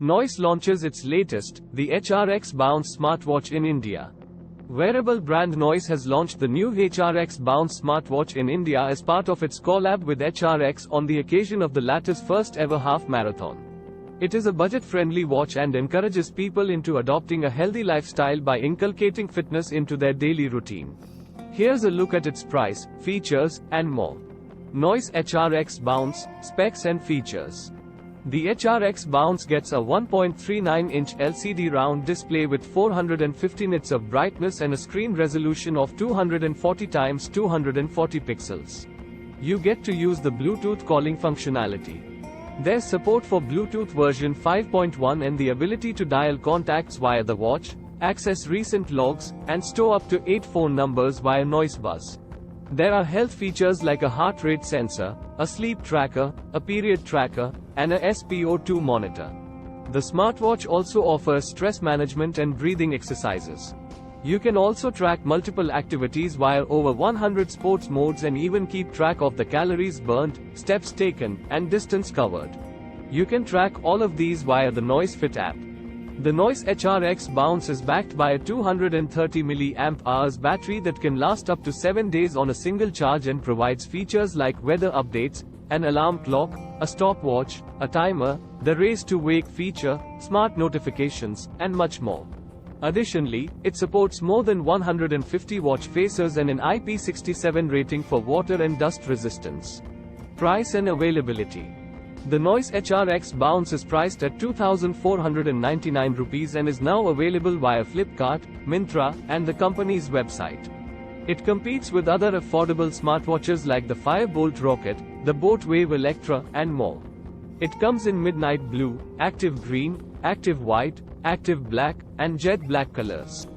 Noise launches its latest, the HRX Bounce smartwatch in India. Wearable brand Noise has launched the new HRX Bounce smartwatch in India as part of its collab with HRX on the occasion of the latter's first ever half marathon. It is a budget-friendly watch and encourages people into adopting a healthy lifestyle by inculcating fitness into their daily routine. Here's a look at its price, features, and more. Noise HRX Bounce, specs and features. The HRX Bounce gets a 1.39-inch LCD round display with 450 nits of brightness and a screen resolution of 240 x 240 pixels. You get to use the Bluetooth calling functionality. There's support for Bluetooth version 5.1 and the ability to dial contacts via the watch, access recent logs, and store up to 8 phone numbers via Noise Buzz. There are health features like a heart rate sensor, a sleep tracker, a period tracker, and a SpO2 monitor. The smartwatch also offers stress management and breathing exercises. You can also track multiple activities via over 100 sports modes and even keep track of the calories burned, steps taken, and distance covered. You can track all of these via the Noise Fit app. The Noise HRX Bounce is backed by a 230 mAh battery that can last up to 7 days on a single charge and provides features like weather updates, an alarm clock, a stopwatch, a timer, the race to wake feature, smart notifications, and much more. Additionally, it supports more than 150 watch faces and an IP67 rating for water and dust resistance. Price and availability. The Noise HRX Bounce is priced at 2,499 rupees and is now available via Flipkart, Myntra, and the company's website. It competes with other affordable smartwatches like the Firebolt Rocket, the Boat Wave Electra, and more. It comes in midnight blue, active green, active white, active black, and jet black colors.